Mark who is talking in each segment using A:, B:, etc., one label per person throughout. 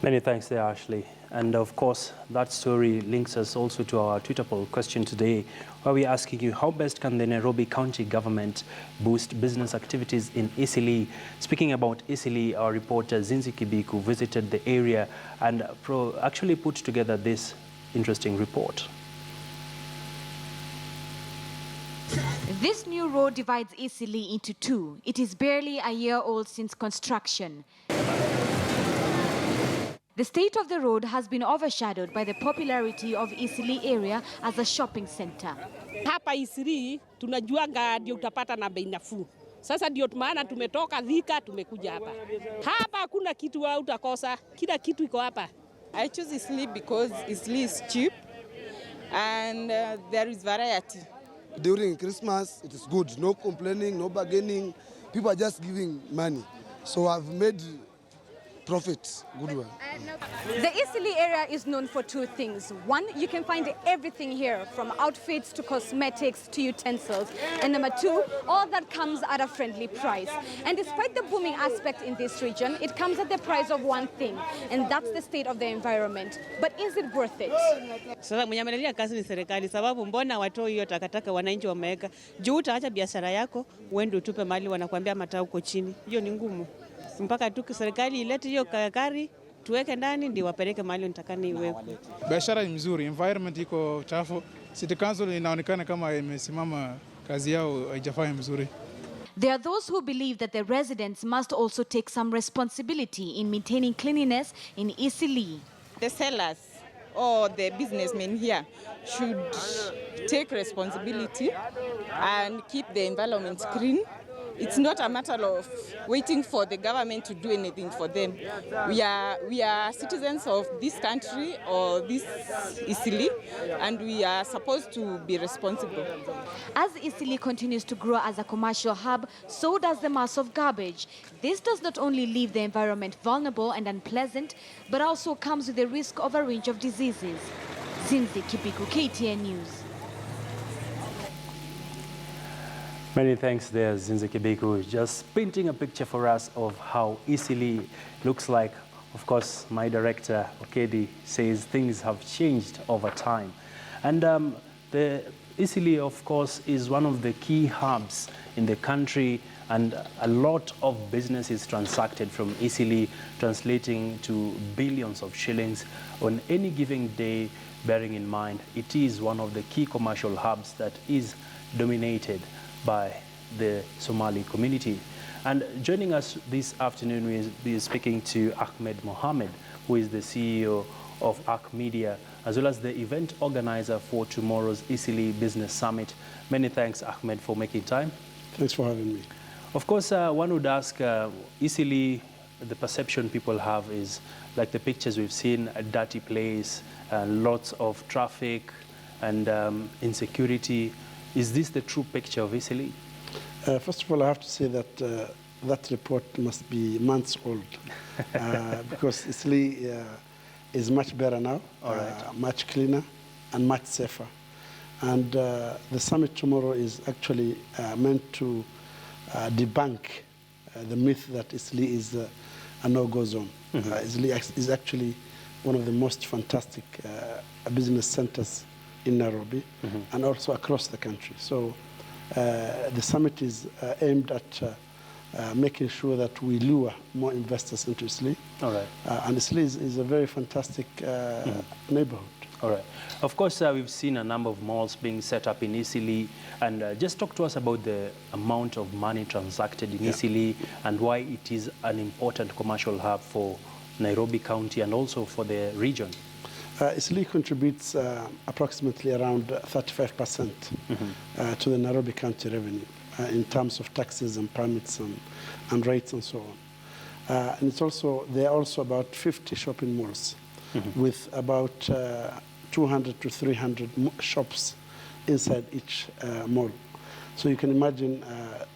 A: Many thanks there, Ashley. And of course, that story links us also to our Twitter poll question today, where we're asking you, how best can the Nairobi County government boost business activities in Eastleigh? Speaking about Eastleigh, our reporter Zinzi Kibiku visited the area and actually put together this interesting report.
B: This new road divides Eastleigh into two. It is barely a year old since construction. The state of the road has been overshadowed by the popularity of Eastleigh area as a shopping center.
C: Hapa Eastleigh tunajuanga ndio utapata na bei nafuu. Sasa ndio maana tumetoka Thika tumekuja hapa. Hapa hakuna kitu utakosa, kila kitu iko hapa.
D: I choose Eastleigh because Eastleigh is cheap and there is variety.
E: During Christmas, it is good. No complaining, no bargaining. People are just giving money. So I've made profits. Good one.
F: The Eastleigh area is known for two things. One, you can find everything here, from outfits to cosmetics to utensils. And number two, all that comes at a friendly price. And despite the booming aspect in this region, it comes at the price of one thing, and that's the state of the environment. But is it worth it?
C: Sasa mwenye amelia kazi ni serikali, sababu mbona watoi hiyo takataka wananchi wameweka. Juu utaacha biashara yako, uende utupe mali wanakuambia mataa uko chini. Hiyo ni ngumu. Mpaka tu serikali ilete hiyo gari tuweke ndani ndio wapeleke mahali nitakani iwekwe.
G: Biashara ni mzuri, environment iko chafu. City Council inaonekana kama imesimama, kazi yao haijafanya mzuri.
B: There are those who believe that the residents must also take some responsibility in maintaining cleanliness in Eastleigh.
D: The sellers or the businessmen here should take responsibility and keep the environment clean. It's not a matter of waiting for the government to do anything for them. We are citizens of this country or this Eastleigh, and we are supposed to be responsible.
B: As Eastleigh continues to grow as a commercial hub, so does the mass of garbage. This does not only leave the environment vulnerable and unpleasant, but also comes with the risk of a range of diseases. Zinzi Kibiku, KTN News.
A: Many thanks there, Zinzi Kibiku, just painting a picture for us of how Eastleigh looks like. Of course, my director, Okedi, says things have changed over time. And the Eastleigh, of course, is one of the key hubs in the country, and a lot of business is transacted from Eastleigh, translating to billions of shillings on any given day, bearing in mind it is one of the key commercial hubs that is dominated by the Somali community. And joining us this afternoon, we'll be speaking to Ahmed Mohammed, who is the CEO of ARC Media, as well as the event organizer for tomorrow's Eastleigh Business Summit. Many thanks, Ahmed, for making time.
H: Thanks for having me.
A: Of course, one would ask, Eastleigh, the perception people have is like the pictures we've seen, a dirty place, lots of traffic and insecurity. Is this the true picture of Eastleigh?
H: First of all, I have to say that that report must be months old because Eastleigh is much better now, much cleaner and much safer. And the summit tomorrow is actually meant to debunk the myth that Eastleigh is a no-go zone. Eastleigh is actually one of the most fantastic business centers in Nairobi and also across the country. So the summit is aimed at making sure that we lure more investors into Eastleigh. And Eastleigh is a very fantastic neighborhood.
A: All right. Of course, we've seen a number of malls being set up in Eastleigh. And just talk to us about the amount of money transacted in Eastleigh and why it is an important commercial hub for Nairobi County and also for the region.
H: Eastleigh contributes approximately around 35% to the Nairobi County revenue in terms of taxes and permits and rates and so on. And it's also, there are also about 50 shopping malls with about 200 to 300 shops inside each mall. So you can imagine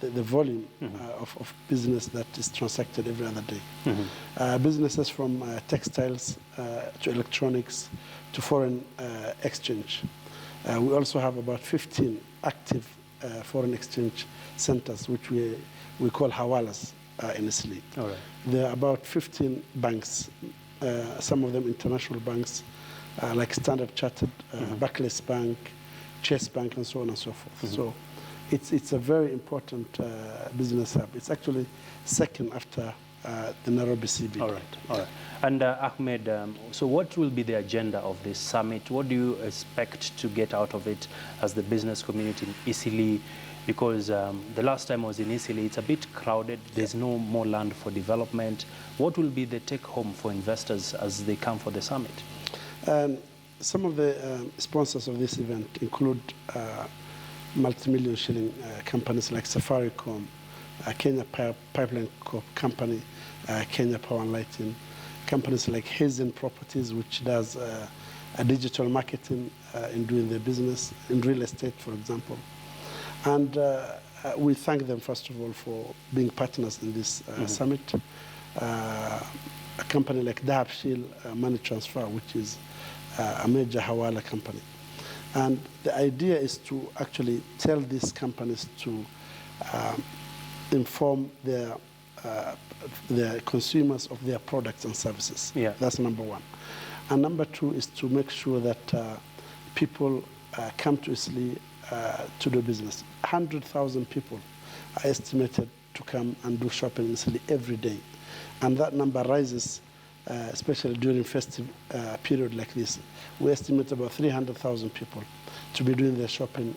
H: the volume of business that is transacted every other day. Businesses from textiles to electronics to foreign exchange. We also have about 15 active foreign exchange centers, which we call hawalas in Eastleigh. There are about 15 banks some of them international banks, like Standard Chartered, Barclays Bank, Chase Bank, and so on and so forth. So it's a very important business hub. It's actually second after the Nairobi CBD.
A: All right. And Ahmed, so what will be the agenda of this summit? What do you expect to get out of it as the business community in Eastleigh? Because the last time I was in Eastleigh, it's a bit crowded. There's no more land for development. What will be the take-home for investors as they come for the summit?
H: Some of the sponsors of this event include multi-million shilling companies like Safaricom, Kenya Pipeline Company, Kenya Power and Lighting, companies like Hazen Properties, which does a digital marketing in doing their business, in real estate, for example. And we thank them, first of all, for being partners in this summit. A company like Dahabshil Money Transfer, which is a major Hawala company. And the idea is to actually tell these companies to inform their consumers of their products and services.
A: Yeah.
H: That's number one. And number two is to make sure that people come to Eastleigh to do business. 100,000 people are estimated to come and do shopping in Eastleigh every day. And that number rises, especially during festive period like this. We estimate about 300,000 people to be doing their shopping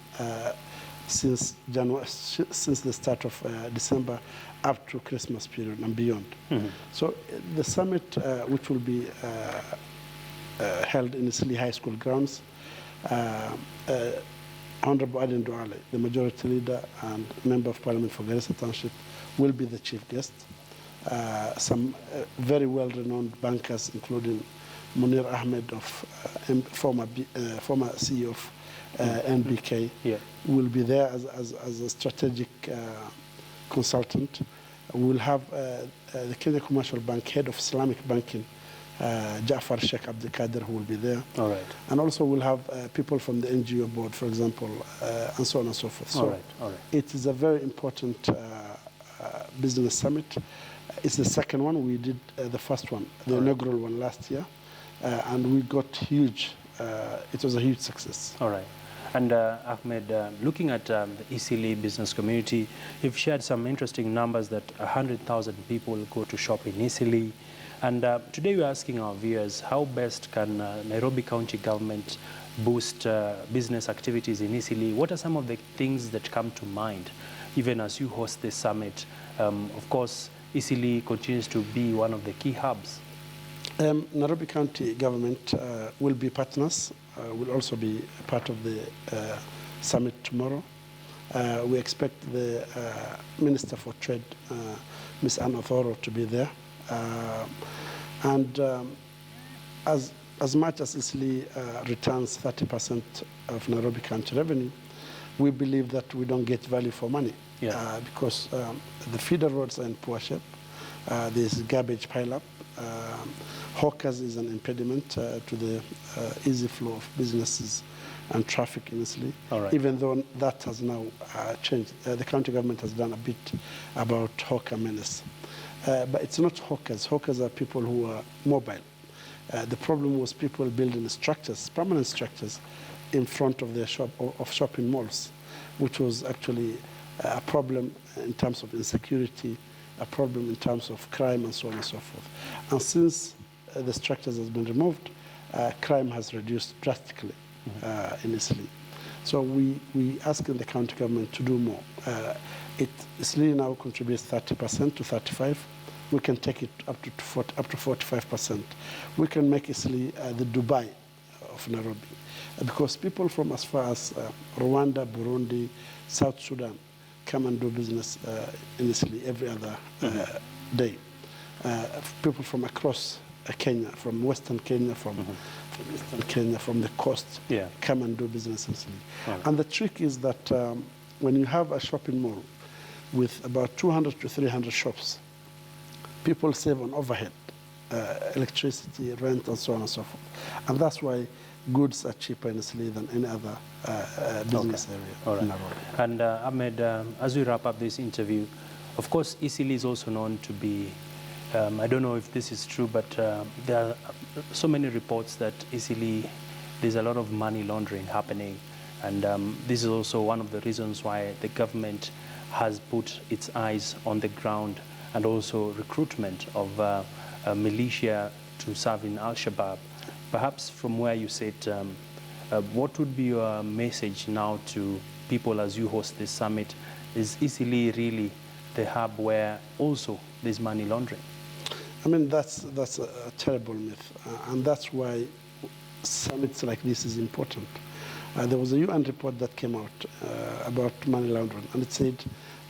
H: since the start of December up to Christmas period and beyond. So the summit, which will be held in Eastleigh High School grounds, Honorable Aden Duale, the majority leader and member of Parliament for Garissa Township, will be the chief guest. Some very well-renowned bankers, including Munir Ahmed, former CEO of NBK, will be there as a strategic consultant. We'll have the Kenya Commercial Bank head of Islamic banking, Jafar Sheikh Abdul Kader, who will be there.
A: All right.
H: And also we'll have people from the NGO board, for example, and so on and so forth. So
A: all right.
H: It is a very important business summit. It's the second one. We did the first one, the inaugural one last year, and we got huge, it was a huge success.
A: All right. And Ahmed, looking at the Eastleigh business community, you've shared some interesting numbers that 100,000 people go to shop in Eastleigh. And today we're asking our viewers, how best can Nairobi County government boost business activities in Eastleigh? What are some of the things that come to mind, even as you host this summit? Of course, Eastleigh continues to be one of the key hubs.
H: Nairobi County government will be partners, will also be part of the summit tomorrow. We expect the Minister for Trade, Ms. Ann Othoro, to be there. And as much as Eastleigh returns 30% of Nairobi County revenue, we believe that we don't get value for money. Because the feeder roads are in poor shape. There's garbage pileup. Hawkers is an impediment to the easy flow of businesses and traffic in Eastleigh. Even though that has now changed. The county government has done a bit about hawker menace. But it's not hawkers. Hawkers are people who are mobile. The problem was people building structures, permanent structures, in front of their shopping malls, which was actually a problem in terms of insecurity, a problem in terms of crime, and so on and so forth. And since the structures has been removed, crime has reduced drastically in Eastleigh. So we asking the county government to do more. Eastleigh now contributes 30% to 35%. We can take it up to 45%. We can make Eastleigh the Dubai of Nairobi, because people from as far as Rwanda, Burundi, South Sudan come and do business in Eastleigh every other day. People from across Kenya, from Western Kenya, from Eastern Kenya, from the coast, come and do business in Eastleigh. And the trick is that when you have a shopping mall with about 200 to 300 shops, people save on overhead, electricity, rent, and so on and so forth. And that's why goods are cheaper in Eastleigh than any other business area.
A: And Ahmed, as we wrap up this interview, of course, Eastleigh is also known to be I don't know if this is true, but there are so many reports that Eastleigh, there's a lot of money laundering happening. And this is also one of the reasons why the government has put its eyes on the ground, and also recruitment of militia to serve in Al-Shabaab. Perhaps from where you sit, what would be your message now to people as you host this summit? Is Eastleigh really the hub where also there's money laundering?
H: I mean, that's a terrible myth, and that's why summits like this is important. There was a UN report that came out about money laundering, and it said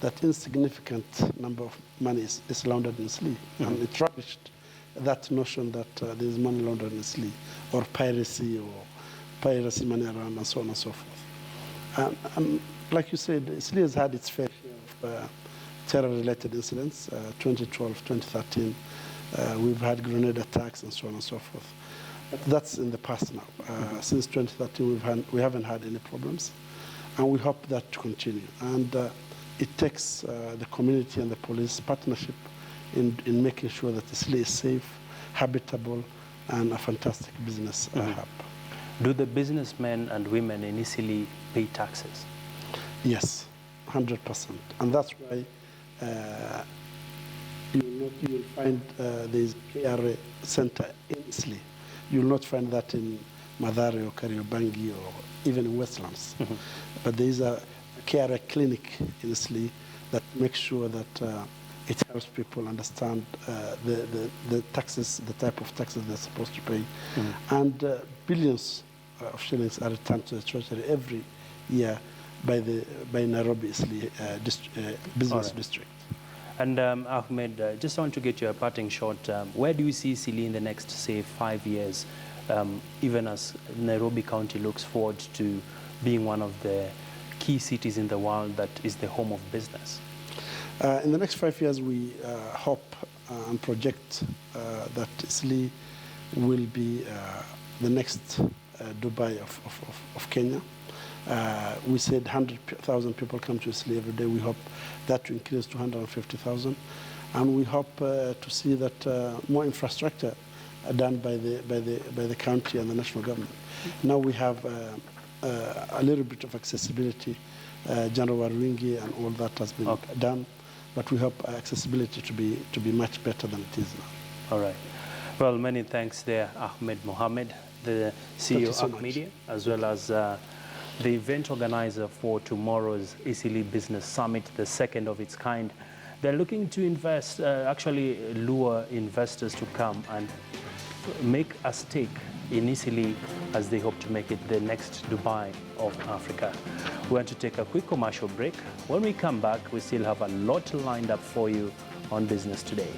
H: that insignificant number of money is laundered in Eastleigh, and it rubbished that notion that there is money laundered in Eastleigh, or piracy money around, and so on and so forth. And like you said, Eastleigh has had its fair share of terror-related incidents. 2012, 2013, we've had grenade attacks and so on and so forth. But that's in the past now. Since 2013, we haven't had any problems, and we hope that to continue. And it takes the community and the police partnership in making sure that Eastleigh is safe, habitable, and a fantastic business hub.
A: Do the businessmen and women in Eastleigh pay taxes?
H: Yes, 100%. And that's why you will find there's KRA center in Eastleigh. You will not find that in Mathare or Kariobangi or even in Westlands. But there is a KRA clinic in Eastleigh that makes sure that it helps people understand the taxes, the type of taxes they're supposed to pay. And billions of shillings are returned to the treasury every year by Nairobi Eastleigh business district. And
A: Ahmed, just want to get your parting shot. Where do you see Eastleigh in the next, say, 5 years, even as Nairobi County looks forward to being one of the key cities in the world that is the home of business?
H: In the next 5 years, we hope and project that Eastleigh will be the next Dubai of Kenya. We said 100,000 people come to Eastleigh every day. We hope that to increase to 150,000. And we hope to see that more infrastructure done by the county and the national government. Now we have a little bit of accessibility. General Warwingi and all that has been done. But we hope accessibility to be much better than it is now.
A: All right. Well, many thanks there, Ahmed Mohammed, the CEO of ACT Media, as well as the event organizer for tomorrow's Eastleigh Business Summit, the second of its kind. They're looking to invest, actually lure investors to come and make a stake in Eastleigh as they hope to make it the next Dubai of Africa. We want to take a quick commercial break. When we come back, we still have a lot lined up for you on Business Today.